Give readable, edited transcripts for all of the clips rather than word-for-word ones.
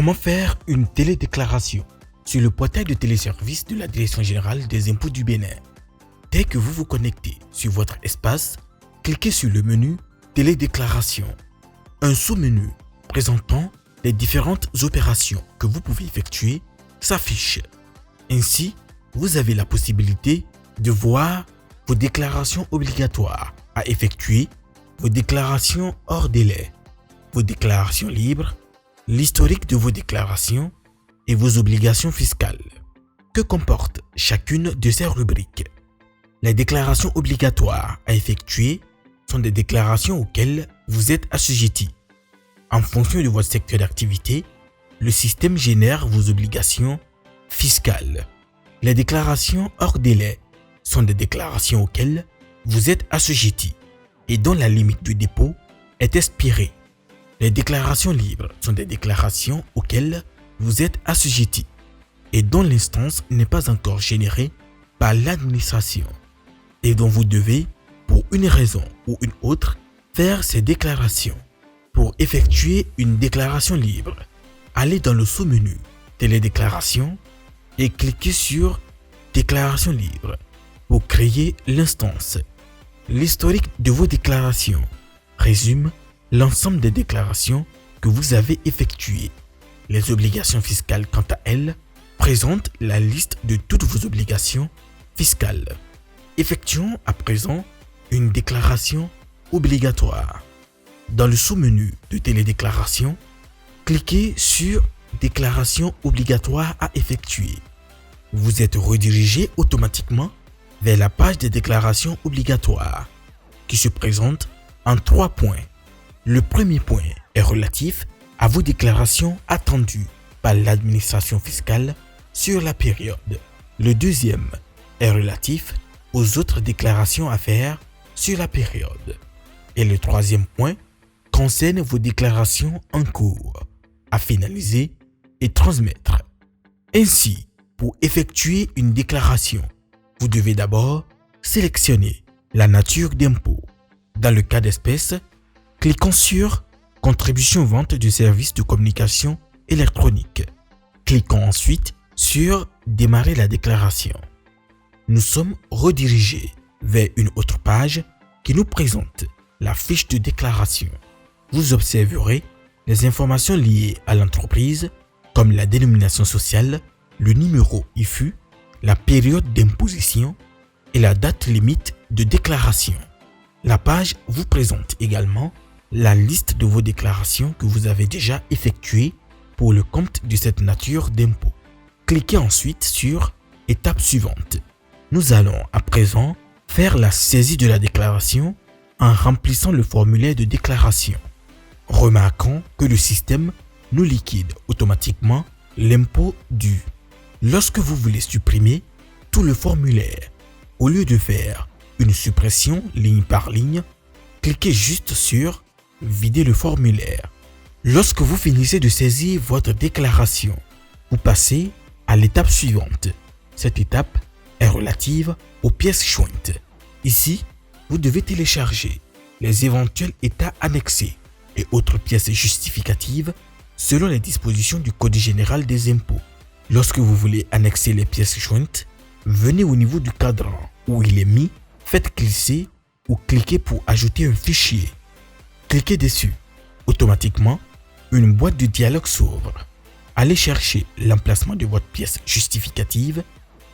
Comment faire une télédéclaration sur le portail de téléservice de la Direction générale des impôts du Bénin? Dès que vous vous connectez sur votre espace, cliquez sur le menu Télédéclaration. Un sous-menu présentant les différentes opérations que vous pouvez effectuer s'affiche. Ainsi, vous avez la possibilité de voir vos déclarations obligatoires à effectuer, vos déclarations hors délai, vos déclarations libres, l'historique de vos déclarations et vos obligations fiscales. Que comporte chacune de ces rubriques? Les déclarations obligatoires à effectuer sont des déclarations auxquelles vous êtes assujetti. En fonction de votre secteur d'activité, le système génère vos obligations fiscales. Les déclarations hors délai sont des déclarations auxquelles vous êtes assujetti et dont la limite de dépôt est expirée. Les déclarations libres sont des déclarations auxquelles vous êtes assujetti et dont l'instance n'est pas encore générée par l'administration et dont vous devez, pour une raison ou une autre, faire ces déclarations. Pour effectuer une déclaration libre, allez dans le sous-menu Télédéclaration et cliquez sur Déclaration libre pour créer l'instance. L'historique de vos déclarations résume l'ensemble des déclarations que vous avez effectuées. Les obligations fiscales, quant à elles, présentent la liste de toutes vos obligations fiscales. Effectuons à présent une déclaration obligatoire. Dans le sous-menu de Télédéclaration, cliquez sur Déclaration obligatoire à effectuer. Vous êtes redirigé automatiquement vers la page des déclarations obligatoires qui se présente en 3 points. Le premier point est relatif à vos déclarations attendues par l'administration fiscale sur la période. Le deuxième est relatif aux autres déclarations à faire sur la période. Et le troisième point concerne vos déclarations en cours, à finaliser et transmettre. Ainsi, pour effectuer une déclaration, vous devez d'abord sélectionner la nature d'impôt. Dans le cas d'espèce, cliquons sur Contribution vente du service de communication électronique. Cliquons ensuite sur Démarrer la déclaration. Nous sommes redirigés vers une autre page qui nous présente la fiche de déclaration. Vous observerez les informations liées à l'entreprise comme la dénomination sociale, le numéro IFU, la période d'imposition et la date limite de déclaration. La page vous présente également la liste de vos déclarations que vous avez déjà effectuées pour le compte de cette nature d'impôt. Cliquez ensuite sur Étape suivante. Nous allons à présent faire la saisie de la déclaration en remplissant le formulaire de déclaration. Remarquons que le système nous liquide automatiquement l'impôt dû. Lorsque vous voulez supprimer tout le formulaire, au lieu de faire une suppression ligne par ligne, cliquez juste sur Vider le formulaire. Lorsque vous finissez de saisir votre déclaration, vous passez à l'étape suivante. Cette étape est relative aux pièces jointes. Ici, vous devez télécharger les éventuels états annexés et autres pièces justificatives selon les dispositions du Code général des impôts. Lorsque vous voulez annexer les pièces jointes, venez au niveau du cadran où il est mis, faites glisser ou cliquez pour ajouter un fichier. Cliquez dessus. Automatiquement, une boîte de dialogue s'ouvre. Allez chercher l'emplacement de votre pièce justificative,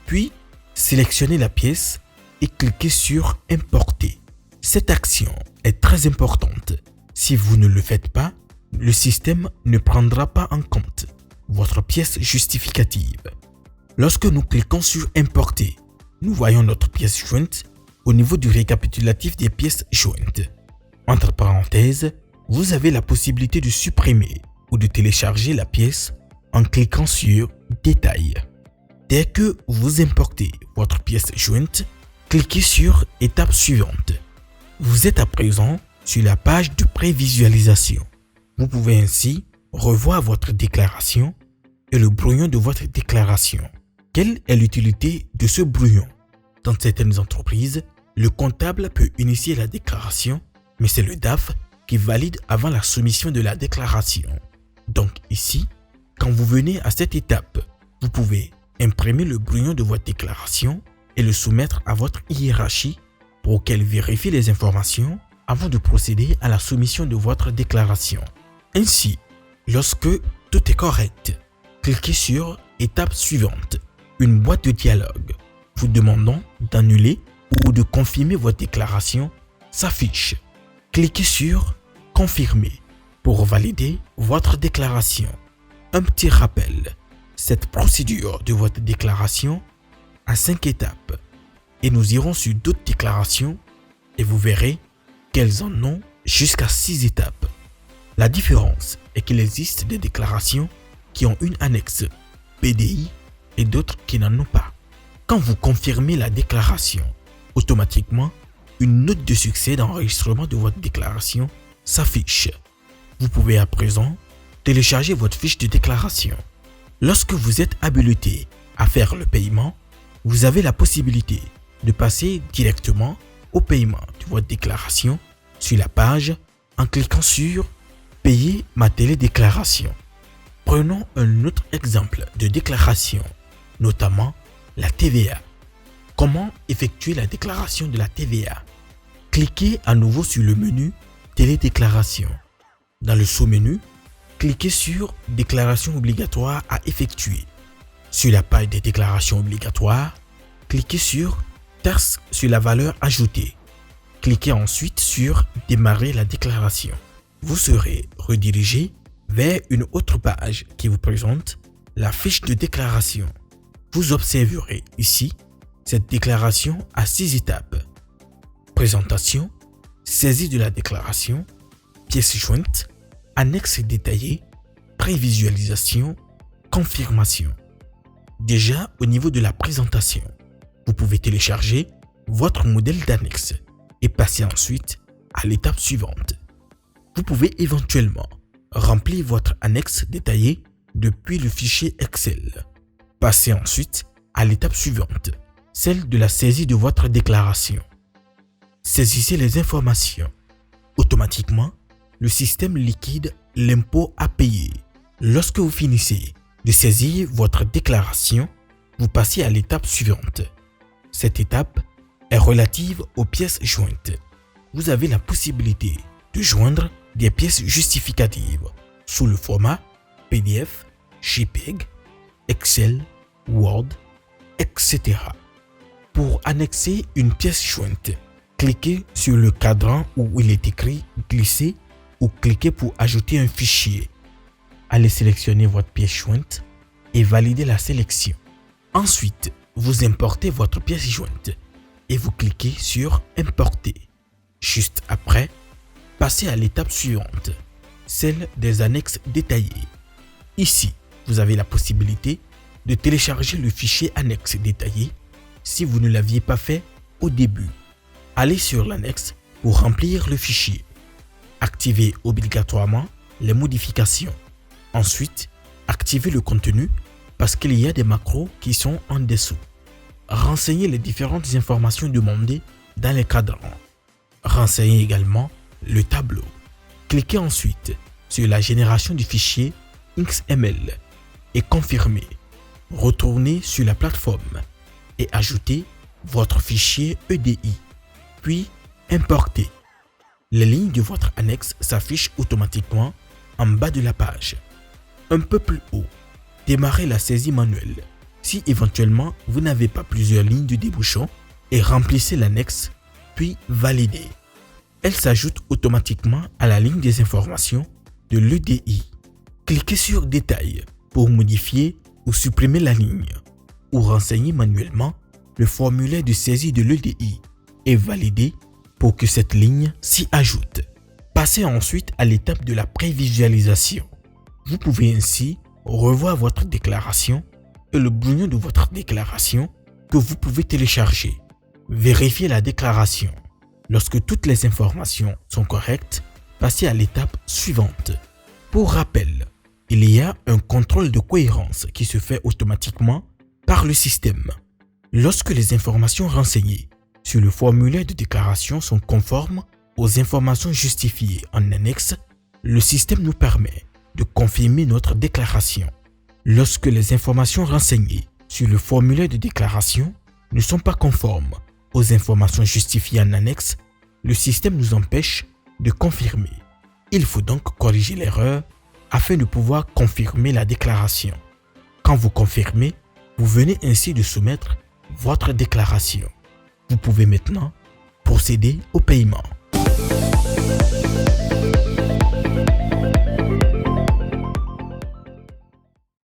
puis sélectionnez la pièce et cliquez sur Importer. Cette action est très importante. Si vous ne le faites pas, le système ne prendra pas en compte votre pièce justificative. Lorsque nous cliquons sur Importer, nous voyons notre pièce jointe au niveau du récapitulatif des pièces jointes. Entre parenthèses, vous avez la possibilité de supprimer ou de télécharger la pièce en cliquant sur Détails. Dès que vous importez votre pièce jointe, cliquez sur Étape suivante. Vous êtes à présent sur la page de prévisualisation. Vous pouvez ainsi revoir votre déclaration et le brouillon de votre déclaration. Quelle est l'utilité de ce brouillon? Dans certaines entreprises, le comptable peut initier la déclaration, mais c'est le DAF qui valide avant la soumission de la déclaration. Donc ici, Quand vous venez à cette étape, vous pouvez imprimer le brouillon de votre déclaration et le soumettre à votre hiérarchie pour qu'elle vérifie les informations avant de procéder à la soumission de votre déclaration. Ainsi, lorsque tout est correct, cliquez sur « Étape suivante ». Une boîte de dialogue vous demandant d'annuler ou de confirmer votre déclaration s'affiche. Cliquez sur « Confirmer » pour valider votre déclaration. Un petit rappel, cette procédure de votre déclaration a 5 étapes et nous irons sur d'autres déclarations et vous verrez qu'elles en ont jusqu'à 6 étapes. La différence est qu'il existe des déclarations qui ont une annexe PDI et d'autres qui n'en ont pas. Quand vous confirmez la déclaration, automatiquement, une note de succès d'enregistrement de votre déclaration s'affiche. Vous pouvez à présent télécharger votre fiche de déclaration. Lorsque vous êtes habilité à faire le paiement, vous avez la possibilité de passer directement au paiement de votre déclaration sur la page en cliquant sur « Payer ma télédéclaration ». Prenons un autre exemple de déclaration, notamment la TVA. Comment effectuer la déclaration de la TVA? Cliquez à nouveau sur le menu « Télédéclaration ». Dans le sous-menu, cliquez sur « Déclaration obligatoire à effectuer ». Sur la page des déclarations obligatoires, cliquez sur « Taxe sur la valeur ajoutée ». Cliquez ensuite sur « Démarrer la déclaration ». Vous serez redirigé vers une autre page qui vous présente la fiche de déclaration. Vous observerez ici cette déclaration à 6 étapes. Présentation, saisie de la déclaration, pièce jointe, annexe détaillée, prévisualisation, confirmation. Déjà au niveau de la présentation, vous pouvez télécharger votre modèle d'annexe et passer ensuite à l'étape suivante. Vous pouvez éventuellement remplir votre annexe détaillée depuis le fichier Excel. Passez ensuite à l'étape suivante, celle de la saisie de votre déclaration. Saisissez les informations. Automatiquement, le système liquide l'impôt à payer. Lorsque vous finissez de saisir votre déclaration, vous passez à l'étape suivante. Cette étape est relative aux pièces jointes. Vous avez la possibilité de joindre des pièces justificatives sous le format PDF, JPEG, Excel, Word, etc. Pour annexer une pièce jointe, cliquez sur le cadran où il est écrit « Glisser » ou cliquez pour ajouter un fichier. Allez sélectionner votre pièce jointe et validez la sélection. Ensuite, vous importez votre pièce jointe et vous cliquez sur « Importer ». Juste après, passez à l'étape suivante, celle des annexes détaillées. Ici, vous avez la possibilité de télécharger le fichier annexe détaillé si vous ne l'aviez pas fait au début. Allez sur l'annexe pour remplir le fichier. Activez obligatoirement les modifications. Ensuite, activez le contenu parce qu'il y a des macros qui sont en dessous. Renseignez les différentes informations demandées dans les cadrans. Renseignez également le tableau. Cliquez ensuite sur la génération du fichier XML et confirmez. Retournez sur la plateforme et ajoutez votre fichier EDI, puis importez. Les lignes de votre annexe s'affichent automatiquement en bas de la page. Un peu plus haut, démarrez la saisie manuelle. Si éventuellement vous n'avez pas plusieurs lignes de débouchons et remplissez l'annexe, puis validez. Elle s'ajoute automatiquement à la ligne des informations de l'EDI. Cliquez sur Détail pour modifier ou supprimer la ligne ou renseigner manuellement le formulaire de saisie de l'EDI et validez pour que cette ligne s'y ajoute. Passez ensuite à l'étape de la prévisualisation. Vous pouvez ainsi revoir votre déclaration et le brouillon de votre déclaration que vous pouvez télécharger. Vérifiez la déclaration. Lorsque toutes les informations sont correctes, passez à l'étape suivante. Pour rappel, il y a un contrôle de cohérence qui se fait automatiquement par le système. Lorsque les informations renseignées sur le formulaire de déclaration sont conformes aux informations justifiées en annexe, le système nous permet de confirmer notre déclaration. Lorsque les informations renseignées sur le formulaire de déclaration ne sont pas conformes aux informations justifiées en annexe, le système nous empêche de confirmer. Il faut donc corriger l'erreur afin de pouvoir confirmer la déclaration. Quand vous confirmez, vous venez ainsi de soumettre votre déclaration. Vous pouvez maintenant procéder au paiement.